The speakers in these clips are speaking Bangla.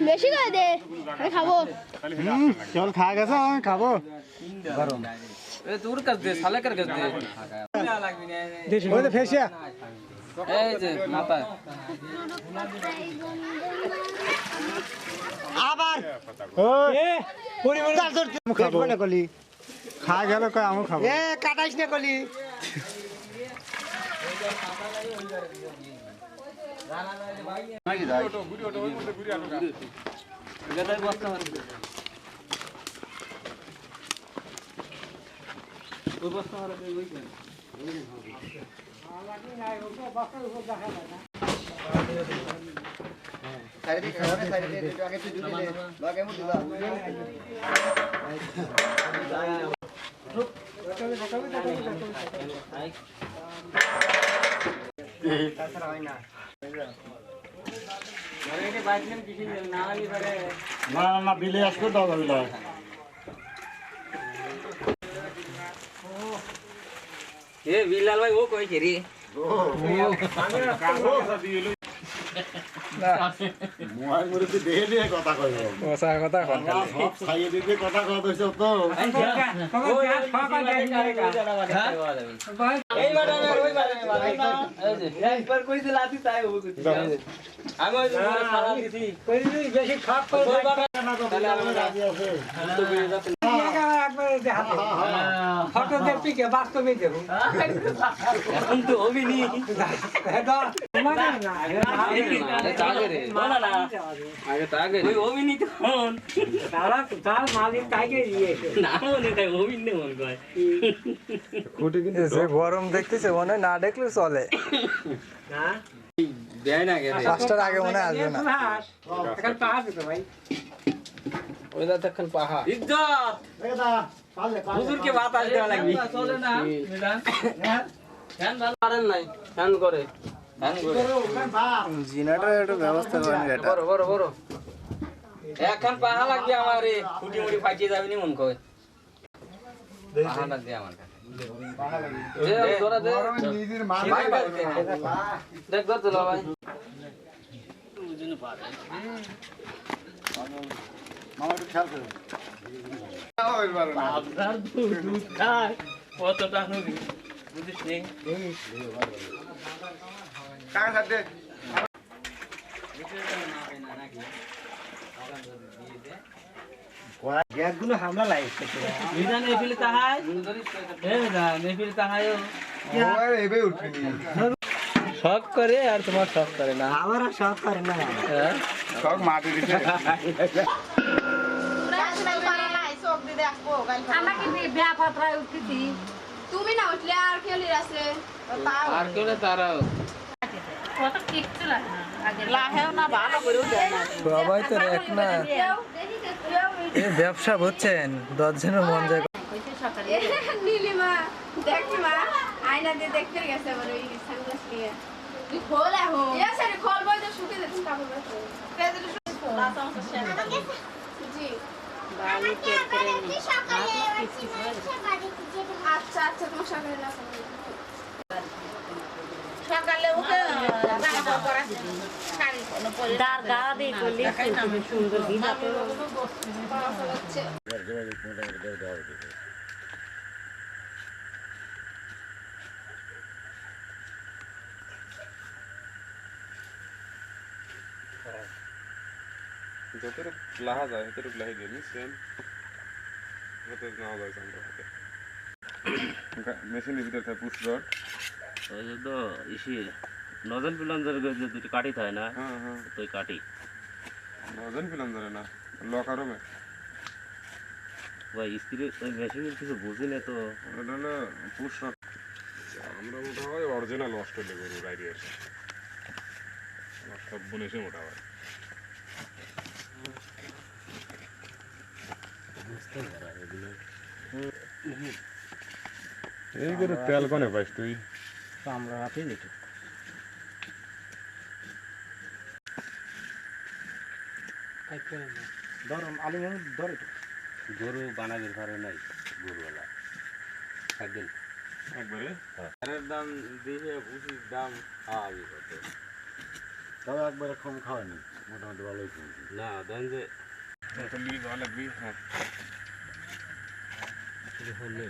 বেশি করে দে আমি খাবো চল খা গেছে আমি খাবো গরম তোর কাছ দে সালেকের কাছ দে ওই তো ফেসিয়া এই যে মাথা আবার ওই পরিমাণ খাবো না কলি খা গেল কই আমি খাবো এ কাটাইস না কলি না না বিলে আসবে দাও বিলে এ বিলাল ভাই ও কই কেরি মোবাইল করে দেখে দিয়ে কথা কইব ওসা কথা কোন সব খাইয়ে দিতে কথা কও দইছ তো এই বাড়া ওই বাড়া এই যে একবার কইছিল আতি তাই ও কইছিল আমি ওই সারা দিছি কই বেশি খাপ করে না তো তাহলে আমি রাজি আছে তো বেরে যাচ্ছে একবার হাত ফটো দেখি কে বাস্তবে দেখো এখন তো হবি নি এটা মানে না আগে তাগে রে বলা না আগে তাগে রে হবি নি তখন তারা তার মালিক তাগে দিয়েছে না মনে তাই হবি নি মন কয় খুঁটি কিন্তু যে গরম দেখতেছে মনে না দেখলে চলে না দেয় না গেছে 5টার আগে মনে আসবে না এখন পাহা দিতে ভাই ওইটা তখন পাহা ইজ্জত বেদা পালে হুজুরকে বাতাস দেওয়া লাগবে চলে না মিলান ফ্যান ভালো পারেন নাই ফ্যান করে ফ্যান করে জিনাটার একটা ব্যবস্থা করেন এটা বড় বড় বড় এখন পাহা লাগবে আমারে ফুটি মুটি ফাটিয়ে যাবে নি মন কয় পাহা লাগবে আমার কাছে দে তোরা দে নিজের মা ভাই ভাই দেখ ধর তো ভাই মামা একটু খেয়াল করো আপনার দুধ খায় কতটা নবী বুঝিস নি কার সাথে গ্যাসগুলো হামলা লাগছে মিজান এফিল তাহাই এ মিজান এফিল তাহাইও ওরে এবে উঠবি শক করে আর তোমার শক করে না আমার শখ করে না হ্যাঁ শখ মাটি দিছে তুমি না উঠলে আর খেলি আছে আর কেউ তারাও সবাই তো এক না এই ব্যবসা বুঝছেন 10 জনের মন যায় নীলিমা দেখি মা আয়না দিয়ে দেখতে গেছে বলে ওই সানগ্লাস নিয়ে তুই খোল এখন এসে খোল বই তো শুকিয়ে যাচ্ছে কাপড় জি আচ্ছা আচ্ছা তোমার সকালে সকালে উঠে দাঁড় গা দিয়ে করলে সুন্দর ভিজা যতটুকু লাহা যায় ততটুকু লাহি দিয়ে সেম হতে নেওয়া যায় আমরা হাতে মেশিনের ভিতরে থাকে পুশ রড ওই তো ইসি নজল পিলাঞ্জার দুটো কাটি থাকে না হ্যাঁ হ্যাঁ তো কাটি নজন পিলাম ধরে না লকার রুমে ভাই স্ত্রী ওই মেশিনের কিছু বুঝি না তো ওটা হলো পুশ রড আমরা মোটা হয় অরিজিনাল অস্ট্রেলিয়া গরু রাইডের সব বোন এসে মোটা হয় এই করে তেল কনে পাইস তুই আমরা হাতে দিতে ধরুন আলু ধরে গরু বানাবের ঘরে নাই গরুওয়ালা একদিন একবারে এর দাম দিয়ে ভুসির দাম হবে কত তবে একবারে কম খাওয়ানি মোটামুটি ভালোই কিনছি না দেন যে এটা লিয়ে ভালো লাগবে হ্যাঁ এটা হলে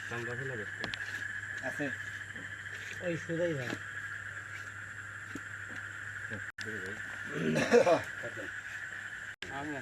চাঙ্গা ফেলা গেছে আছে ওই সুদাই ভাই আমি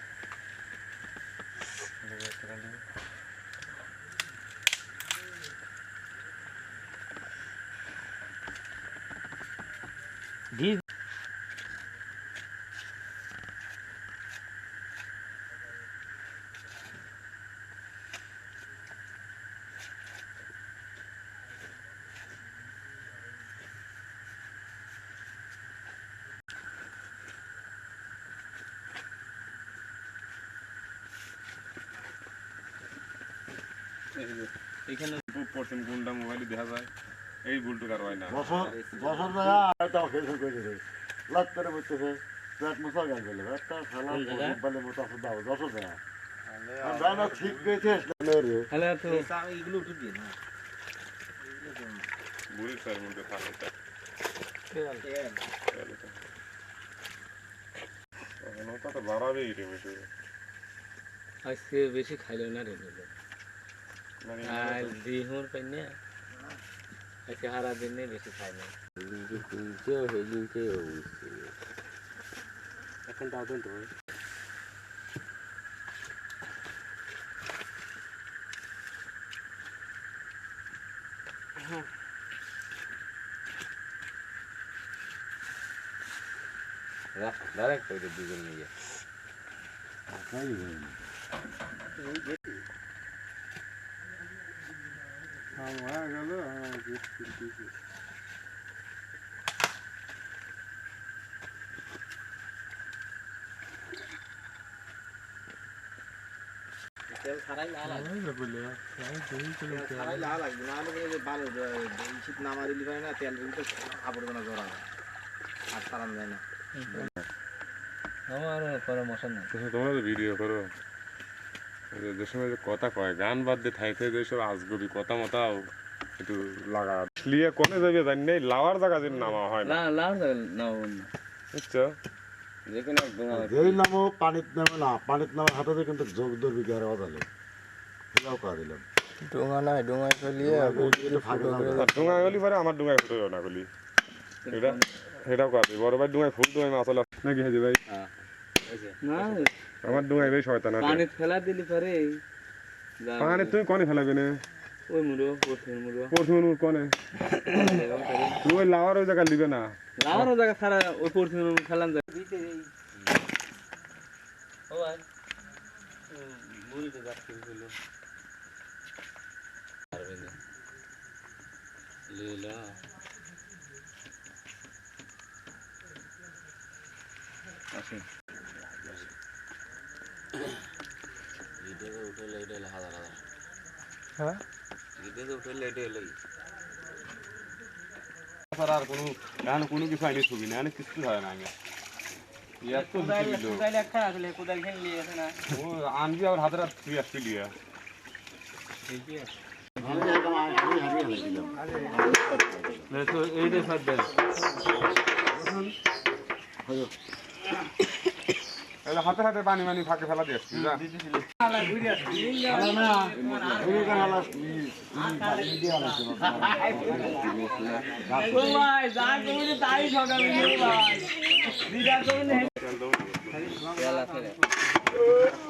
এখানে 2% গুন্ডা মোবাইলে দেখা যায় এই ভুলটু কার হয় না বছর বছর যায় তাও ফেসবুক করে দিবে লাত করে বসতেছে পেট মুসা গেল বলে একটা খেলা বলে মতো আছে দাও বছর যায় আর দানা ঠিক গেছে রে হ্যালো তো এগুলো উঠে দিয়ে না বুড়ি স্যার মধ্যে থাকে ওটা তো বাড়াবেই রে বেশি আজকে বেশি খাইলো না রে বলে আর দিহুর পাইনে আজকে সারা দিনে বেশি খাই না এখন দাও দেন তো ডাইরেক্ট ওই দুজন নিয়ে হয়ে গেল তেল ছাড়াই লাল ছাড়াই লাল লাগবে না হলে ভালো শীত নামা দিলি পারে না তেল দিলে তো আবর্জনা জড়া যায় আর সারান যায় না আমার পরামর্শ না তোমরা তো ভিডিও করো যে সময় যে কথা কয় গান বাদ দিয়ে থাইতে যে সব আজগবি কথা মতাও একটু লাগা লিয়ে কোনে যাবে জানি নেই লাওয়ার জায়গা যেন নামা হয় না লাল না বুঝছো যেখানে যেই নামো পানিত নামে না পানিত নামার হাতে কিন্তু যোগ ধরবি গেরে অজালে এটাও করে দিলাম ডোঙা নাই ডোঙায় ফেলিয়ে ডুঙায় গলি পরে আমার ডুঙায় ফুটো না গলি এটা সেটাও করে বড় ভাই ডুঙায় ফুল ডুঙায় মাছ নাকি হাজি ভাই না আমার ডুঙায় বেশ শয়তান আছে পানি ফেলা দিলি পারে পানি তুমি কোনে ফেলাবে না ওই মুড়ো পরশুর মুড়ো পরশুন কোনে তুই ওই লাওয়ার ওই জায়গা দিবে না লাগানো জায়গা সারা ওই পরশুর ফেলান যায় ও ভাই মুড়িতে যাচ্ছি বলো পারবে না লীলা আসুন ভিডিও উঠে লেটে হাজার হাজার হ্যাঁ ভিডিও উঠে লেটে লই আর কোনো গান কোনো কিছু আইনি ছবি না কিছু হয় না আগে ইয়ার তো কোদাল একটা আসলে কোদাল খেলে নিয়ে গেছে না ও আনবি আর হাতে হাত তুই আসবি লিয়া ঠিকই আছে তো এই রে সাত দেন হাতে হাতে পানি মানি ফাঁকে ফেলা দিয়ে আসবি যা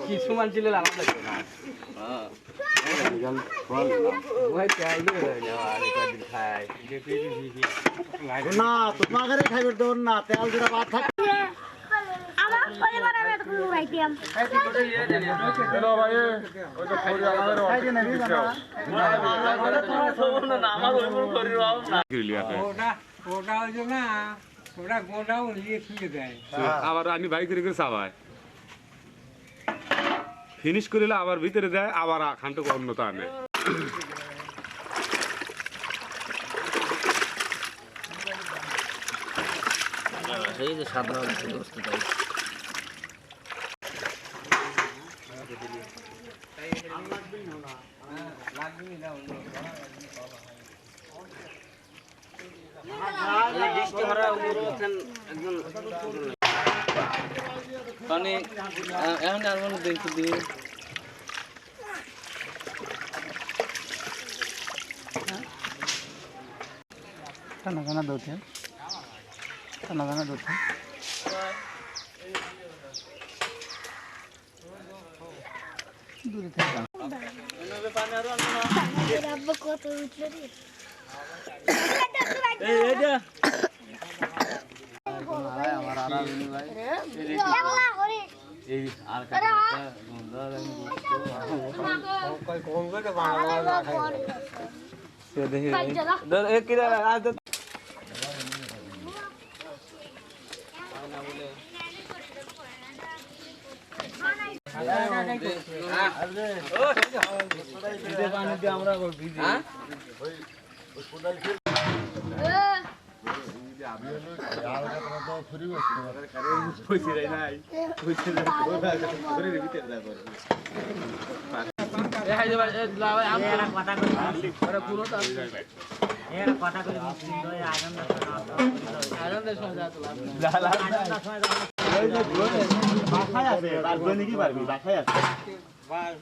কিছু মান ছিল লাগাতে লাগবে না না তোমাকে খাইবে দেবেন না তেল দিরা ভাত থাকে আমার পরিবারে আমি একটু লুকাইতাম চলো ভাই ওই তো খড়ি আমাদের খাইতে না দিবা না আমার ওই করে রাও না ওটা ওই যে না ওটা গোটাও নিয়ে শুয়ে দেয় আবার আমি বাইক করে করে চাবাই ফিনিশ করিলে আবার ভিতরে দেয় আবার খানটা অন্যত আনে সেই যে সাধারণ বস্তু তাই মানে এখন আর মনে দেখতে দিই খানা দৌড়ছেন খানা দৌড়ছেন দূরে থেকে আব্বা কত উঠলো রে কেমলা করে এই আর কাটা বন্ধ কোন করে বাংলা খায় দেখি ধর এক কিরা আজ আমরা ভিজি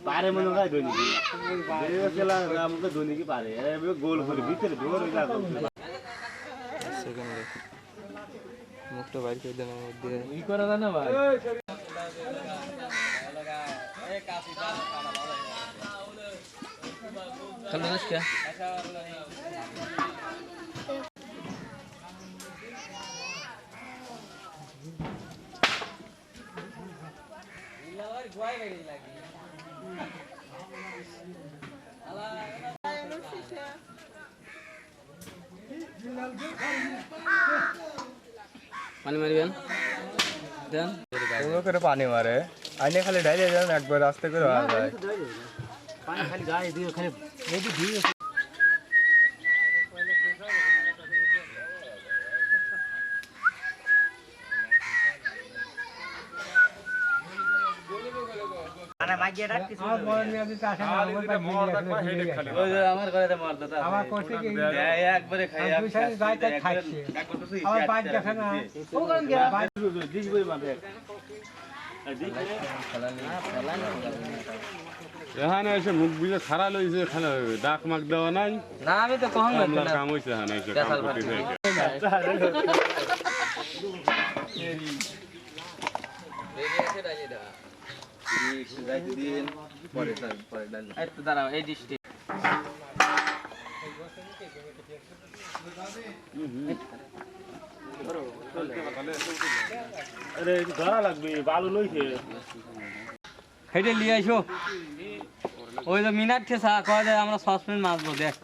পারে মনে হয় দৈনিকি আমাকে দৈনিকি পারে গোল করে ভিতরে মুখটা বাইর করে দেন মধ্যে ই করা যায় না ভাই খালি আজকে পানি মারবেন দেন করে পানি মারে আইনে খালি ডাইলে যান একবার আস্তে করে হওয়া যায় পানি খালি গায়ে দিয়ে খালি এই দিয়ে আমার ঘরে মার দাদা আমার কোষে কি একবারে খাই দুই সাইড গায়টা খাইছে আমার বাইক দেখে না ও কোন গিয়া বাইক এখানে এসে মুখ বুঝে খারা লইছে এখানে ডাক মাক দেওয়া নাই না আমি তো কম আমলার কাম হইছে এখানে এসে কাম করতেছে দাঁড়াও এই ডিশটি আরে ধরা লাগবে বালু লইছে হেঁটে নিয়ে আইসো ওই যে মিনার ঠেসা কয় যে আমরা সসপেন মাছবো দেখ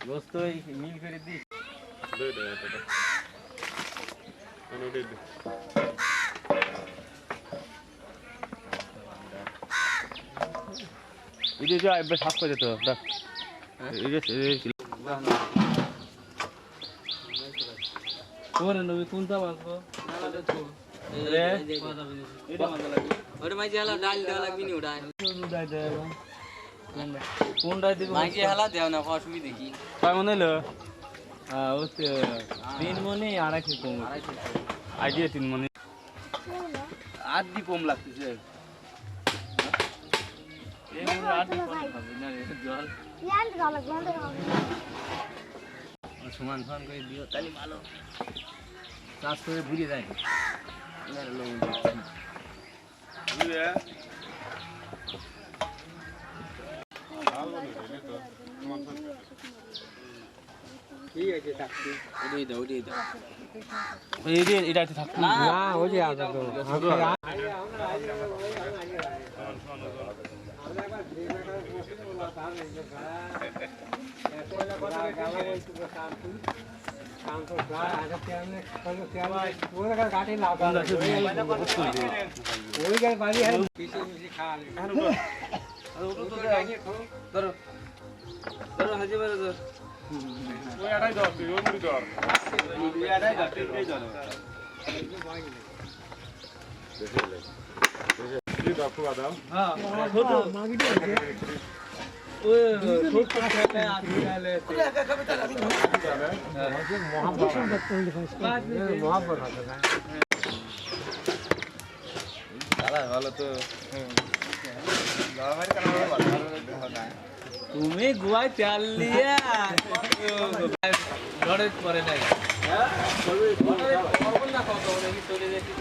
গোস্ত মিল করে দিস এই যে একবার সাফ করে যেত দেখ এই যে কোন নবী কোনটা মাছবো রে এটা মজা লাগবে ওরে মাইজি হালা ডাল দেওয়া লাগবে নি ওটা ডাল দেওয়া কোন ডাল দিব মাইজি হালা দেও না অসুবিধা দেখি কয় মনে হলো ও 3 মনে আড়াইশো কম আইডিয়া 3 মনে আদি কম লাগতেছে এই মনে আদি কম হবে না রে জল ইয়ান গালা গন্ডে সমান সমান করে দিও তাহলে ভালো চাষ করে ভুলে যায় ঠিক আছে থাকছি এটা থাকতো না ওই যে আছে তো খুব খাবে আজকে গেলে মহাব্বত আছে না দাদা ভালো তো তুমি গুয়ায় চাল লিয়া ঘরে পরে নাই না কত চলে যেতে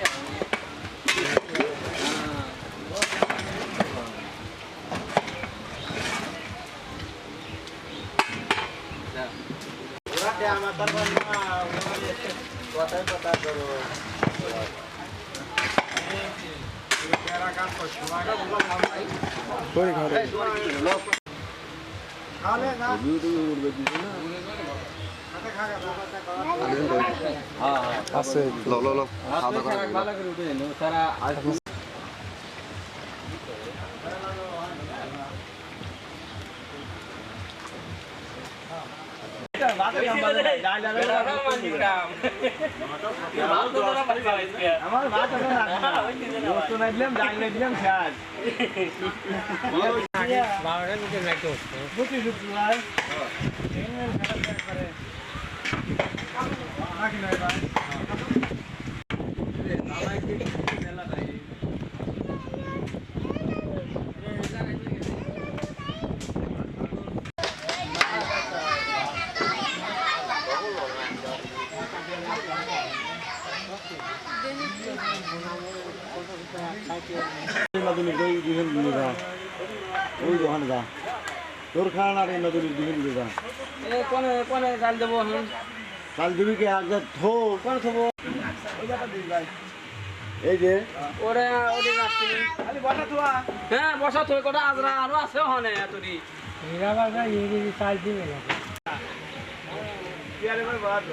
আছে ওই দোকানে যা তোর খাওয়া আর নদীর দিকে যা কোনে কোনে গাল দেবো কাল দিবি কি আগে থো কোন থবো এই যে ওরে ওরে রাখছি খালি বসা থোয়া হ্যাঁ বসা থই কটা আজরা আরো আছে ওখানে এতরি হীরা বাগা এই 4 দিন লাগে কি আরে ভাই বাদ